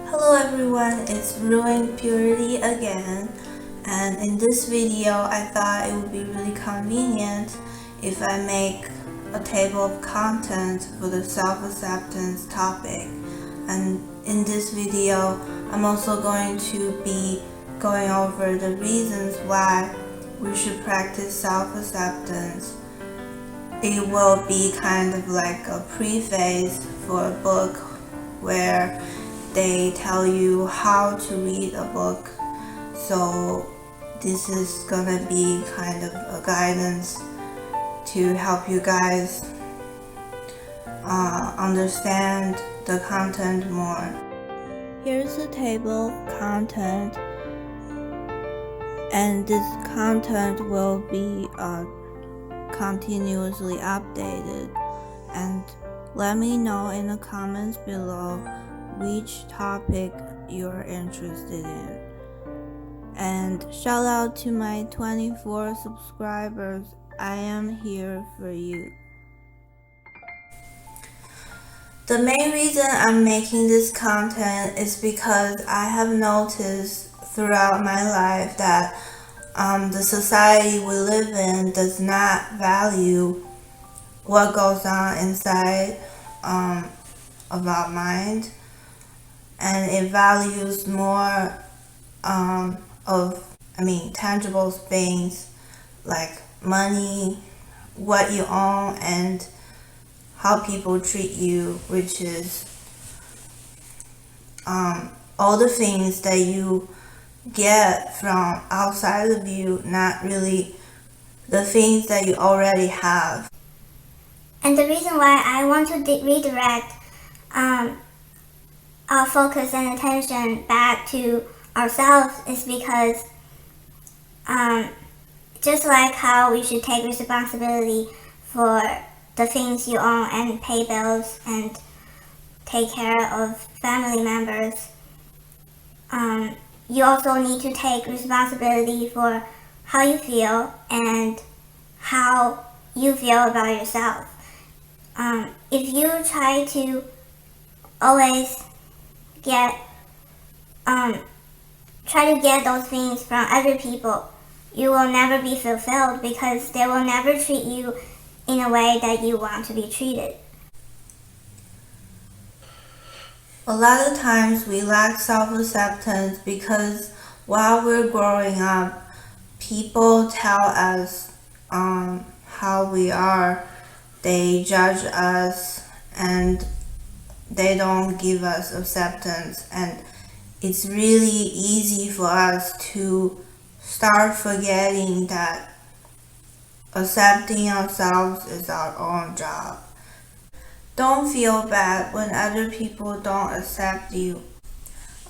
Hello everyone, it's Ruin Purity again, and in this video I thought it would be really convenient if I make a table of content for the self-acceptance topic. And in this video I'm also going to be going over the reasons why we should practice self-acceptance. It will be kind of like a preface for a book where they tell you how to read a book. So this is gonna be kind of a guidance to help you guys understand the content more. Here's the table of content, and this content will be continuously updated. And let me know in the comments below which topic you're interested in. And shout out to my 24 subscribers. I am here for you. The main reason I'm making this content is because I have noticed throughout my life that the society we live in does not value what goes on inside of our mind, and it values more tangible things like money, what you own, and how people treat you, which is all the things that you get from outside of you, not really the things that you already have. And the reason why I want to redirect our focus and attention back to ourselves is because just like how we should take responsibility for the things you own and pay bills and take care of family members, you also need to take responsibility for how you feel and how you feel about yourself. If you try to always get those things from other people, you will never be fulfilled because they will never treat you in a way that you want to be treated. A lot of times we lack self-acceptance because while we're growing up, people tell us how we are. They judge us and they don't give us acceptance, and it's really easy for us to start forgetting that accepting ourselves is our own job. Don't feel bad when other people don't accept you.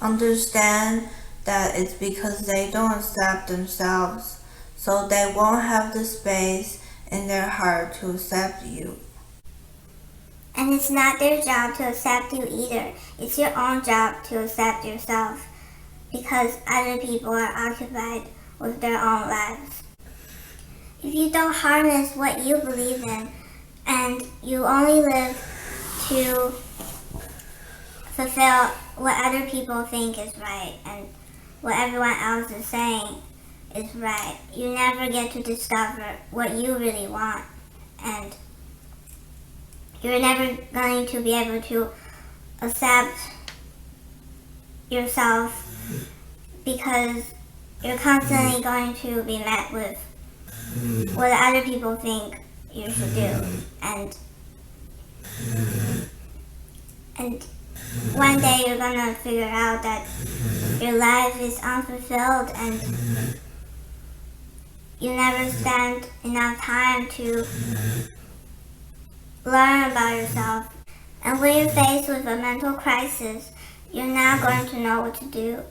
Understand that it's because they don't accept themselves, so they won't have the space in their heart to accept you. And it's not their job to accept you either. It's your own job to accept yourself, because other people are occupied with their own lives. If you don't harness what you believe in, and you only live to fulfill what other people think is right and what everyone else is saying is right, you never get to discover what you really want, and you're never going to be able to accept yourself because you're constantly going to be met with what other people think you should do. And one day you're gonna figure out that your life is unfulfilled and you never spend enough time to learn about yourself. And when you're faced with a mental crisis, you're not going to know what to do.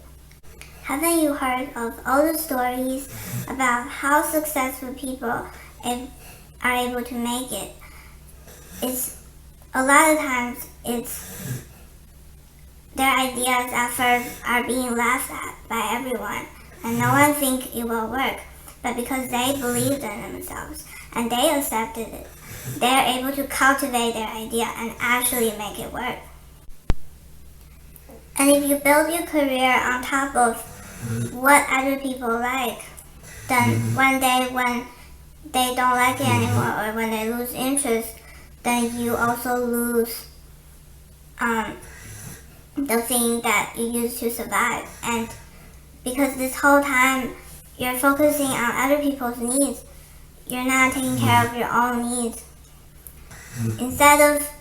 Haven't you heard of all the stories about how successful people are able to make it? A lot of times their ideas at first are being laughed at by everyone, and no one thinks it will work. But because they believed in themselves and they accepted it, they're able to cultivate their idea and actually make it work. And if you build your career on top of what other people like, then one day when they don't like it anymore or when they lose interest, then you also lose the thing that you used to survive. And because this whole time you're focusing on other people's needs, you're not taking care of your own needs. Instead of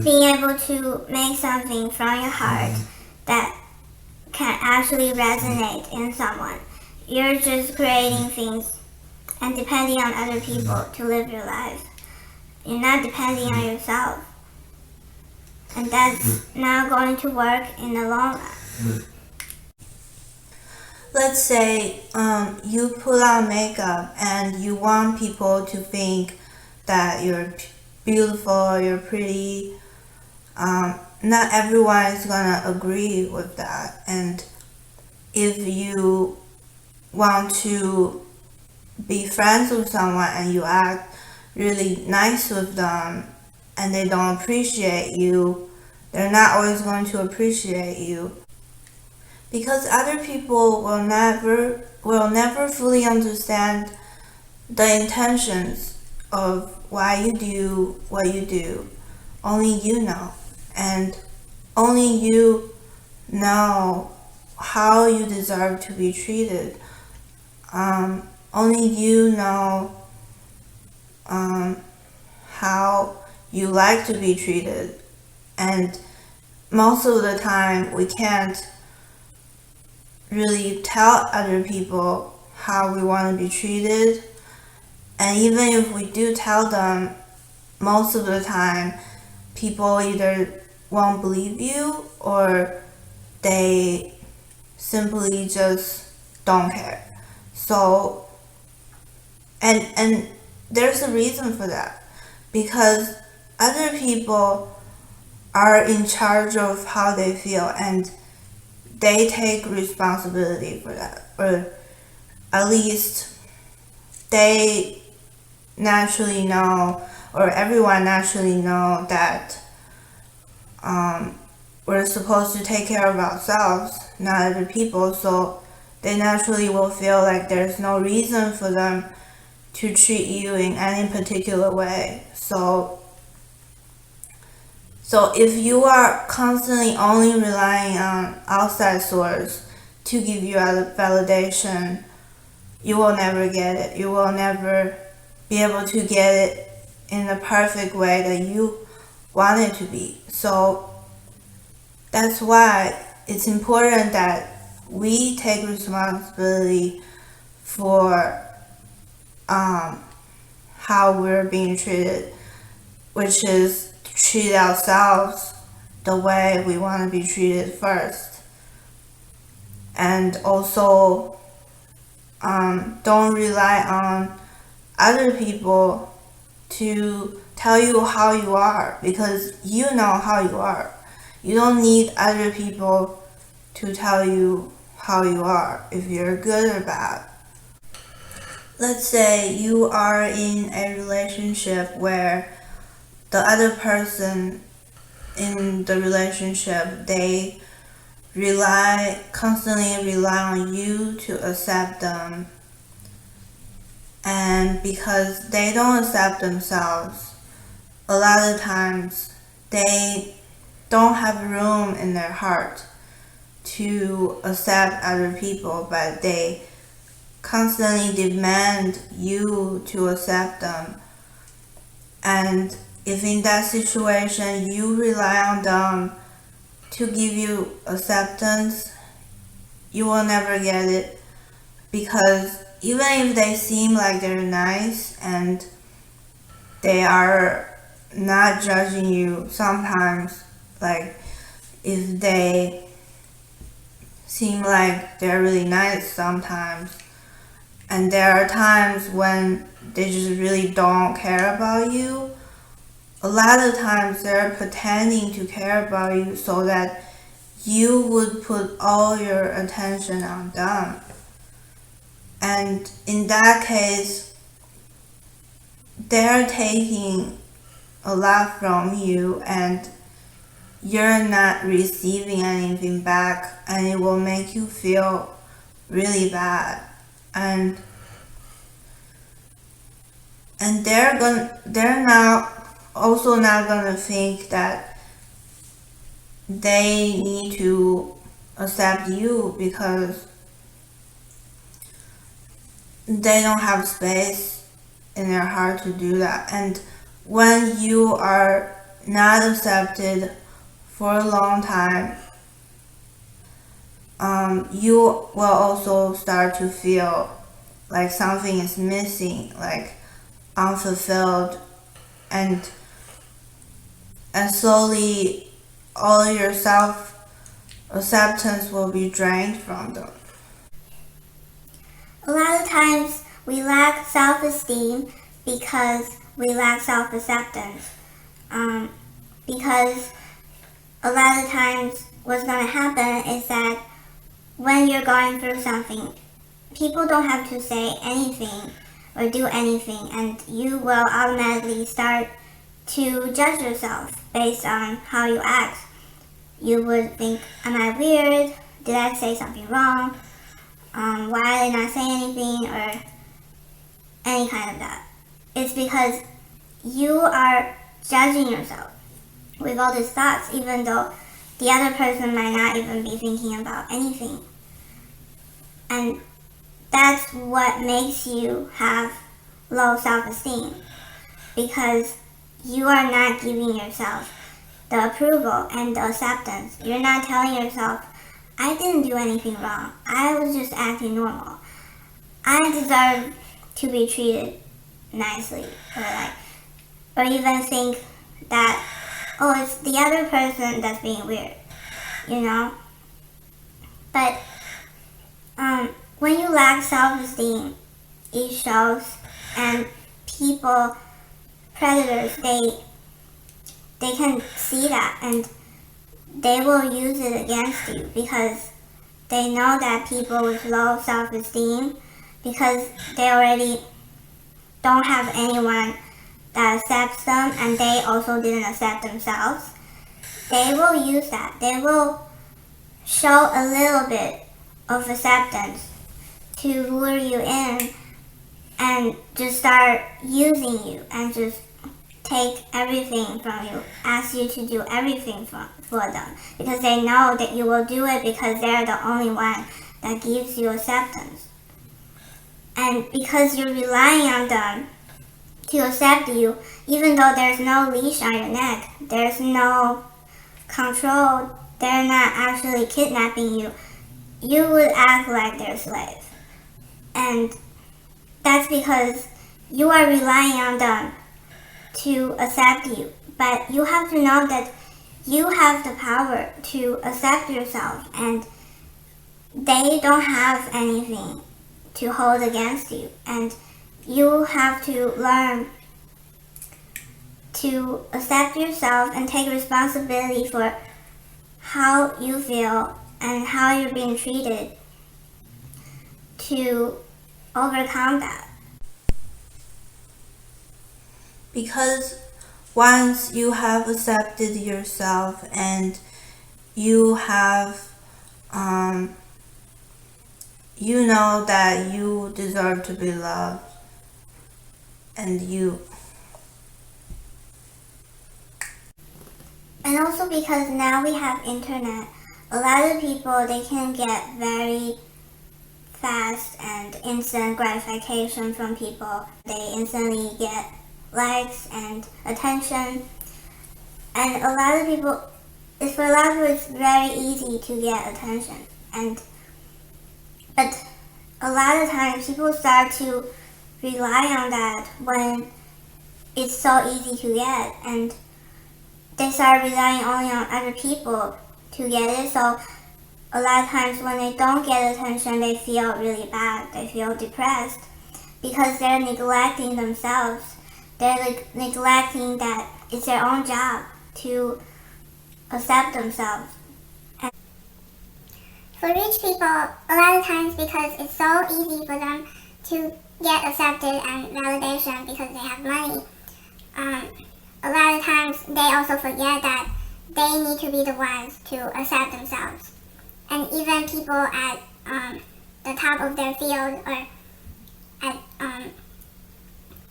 being able to make something from your heart that can actually resonate in someone, you're just creating things and depending on other people to live your life. You're not depending on yourself. And that's not going to work in the long run. Let's say you put on makeup and you want people to think that you're beautiful, you're pretty. Not everyone is gonna agree with that. And if you want to be friends with someone and you act really nice with them and they don't appreciate you, they're not always going to appreciate you. Because other people will never fully understand the intentions of why you do what you do. Only you know. And only you know how you deserve to be treated. Only you know how you like to be treated. And most of the time we can't really tell other people how we want to be treated. And even if we do tell them, most of the time people either won't believe you or they simply just don't care. So and there's a reason for that, because other people are in charge of how they feel and they take responsibility for that, or at least they naturally know, or everyone naturally know that we're supposed to take care of ourselves, not other people. So they naturally will feel like there's no reason for them to treat you in any particular way. So if you are constantly only relying on outside source to give you validation, you will never get it. You will never be able to get it in the perfect way that you want it to be. So that's why it's important that we take responsibility for how we're being treated, which is to treat ourselves the way we want to be treated first. And also don't rely on other people to tell you how you are, because you know how you are. You don't need other people to tell you how you are, if you're good or bad. Let's say you are in a relationship where the other person in the relationship, they constantly rely on you to accept them. And because they don't accept themselves, a lot of times they don't have room in their heart to accept other people, but they constantly demand you to accept them. And if in that situation you rely on them to give you acceptance, you will never get it, because even if they seem like they're nice and they are not judging you sometimes, like if they seem like they're really nice sometimes, and there are times when they just really don't care about you, a lot of times they're pretending to care about you so that you would put all your attention on them. And in that case, they're taking a lot from you, and you're not receiving anything back, and it will make you feel really bad. And they're not gonna think that they need to accept you because they don't have space in their heart to do that. And when you are not accepted for a long time, you will also start to feel like something is missing, like unfulfilled, and slowly all your self acceptance will be drained from them. A lot of times we lack self-esteem because we lack self-acceptance. Because a lot of times what's going to happen is that when you're going through something, people don't have to say anything or do anything, and you will automatically start to judge yourself based on how you act. You would think, am I weird? Did I say something wrong? Why did I not say anything, or any kind of that? It's because you are judging yourself with all these thoughts, even though the other person might not even be thinking about anything. And that's what makes you have low self-esteem, because you are not giving yourself the approval and the acceptance. You're not telling yourself, I didn't do anything wrong. I was just acting normal. I deserve to be treated nicely, or even think that, oh, it's the other person that's being weird, you know? But when you lack self-esteem, it shows, and people, predators, they can see that, and they will use it against you because they know that people with low self-esteem, because they already don't have anyone that accepts them, and they also didn't accept themselves, they will use that. They will show a little bit of acceptance to lure you in and just start using you and just take everything from you, ask you to do everything for them, because they know that you will do it because they're the only one that gives you acceptance. And because you're relying on them to accept you, even though there's no leash on your neck, there's no control, they're not actually kidnapping you, you would act like their slave. And that's because you are relying on them to accept you. But you have to know that you have the power to accept yourself, and they don't have anything to hold against you. And you have to learn to accept yourself and take responsibility for how you feel and how you're being treated to overcome that. Because once you have accepted yourself and you have you know that you deserve to be loved, and also because now we have internet, a lot of people, they can get very fast and instant gratification from people. They instantly get likes and attention, and a lot of people, for a lot of people, it's very easy to get attention. But a lot of times people start to rely on that when it's so easy to get, and they start relying only on other people to get it. So a lot of times when they don't get attention, they feel really bad. They feel depressed because they're neglecting themselves. They're neglecting that it's their own job to accept themselves. And for rich people, a lot of times, because it's so easy for them to get accepted and validation because they have money, a lot of times they also forget that they need to be the ones to accept themselves. And even people at the top of their field, or at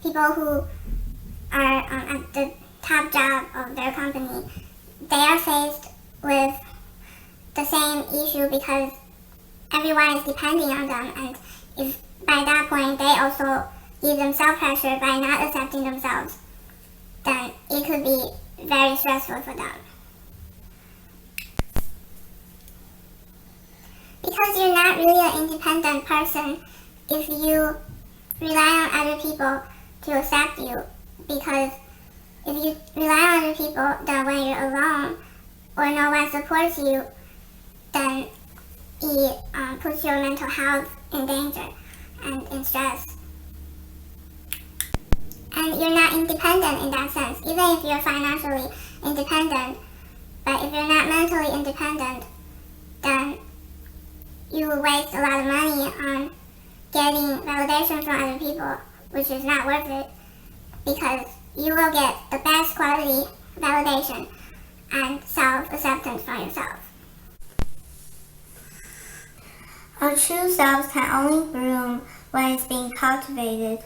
people who are at the top job of their company, they are faced with the same issue because everyone is depending on them, and if by that point they also give themselves pressure by not accepting themselves, then it could be very stressful for them. Because you're not really an independent person if you rely on other people to accept you. Because if you rely on other people, then when you're alone or no one supports you, then it puts your mental health in danger and in stress. And you're not independent in that sense, even if you're financially independent. But if you're not mentally independent, then you will waste a lot of money on getting validation from other people, which is not worth it, because you will get the best quality validation and self-acceptance from yourself. Our true selves can only bloom when it's being cultivated,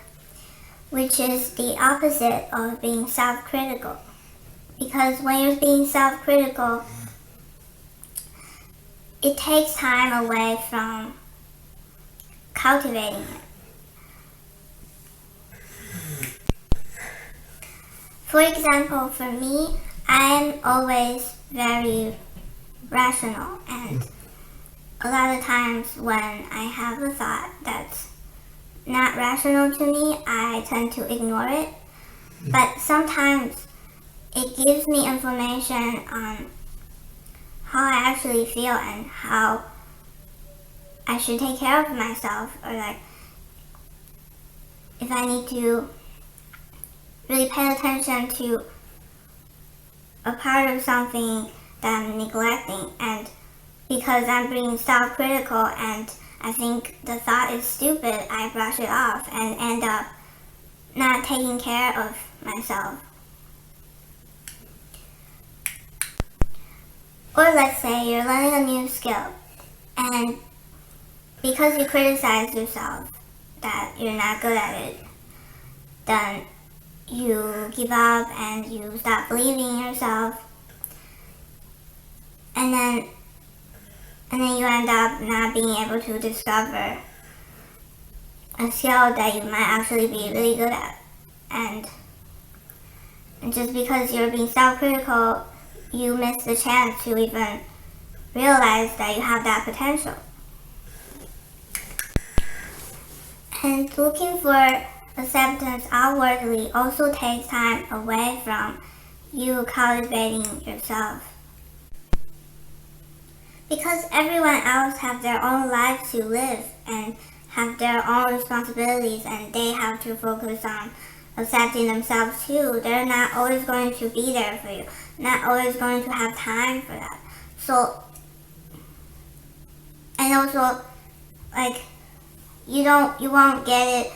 which is the opposite of being self-critical. Because when you're being self-critical, it takes time away from cultivating it. For example, for me, I'm always very rational, and a lot of times when I have a thought that's not rational to me, I tend to ignore it. But sometimes it gives me information on how I actually feel and how I should take care of myself, or like if I need to really pay attention to a part of something that I'm neglecting, and because I'm being self-critical and I think the thought is stupid, I brush it off and end up not taking care of myself. Or let's say you're learning a new skill, and because you criticize yourself that you're not good at it, then you give up and you stop believing in yourself, and then you end up not being able to discover a skill that you might actually be really good at. And just because you're being self-critical, you miss the chance to even realize that you have that potential. And looking for acceptance outwardly also takes time away from you cultivating yourself. Because everyone else has their own lives to live and have their own responsibilities, and they have to focus on accepting themselves too. They're not always going to be there for you, not always going to have time for that. So, and also, like, you won't get it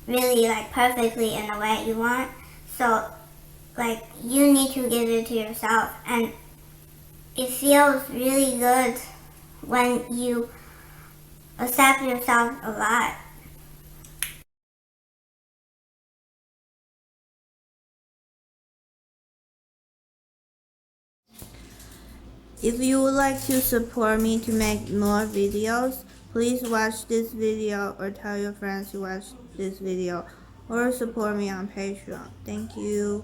really like perfectly in the way you want. So, like, you need to give it to yourself, and it feels really good when you accept yourself a lot. If you would like to support me to make more videos, please watch this video or tell your friends to watch this video, or support me on Patreon. Thank you.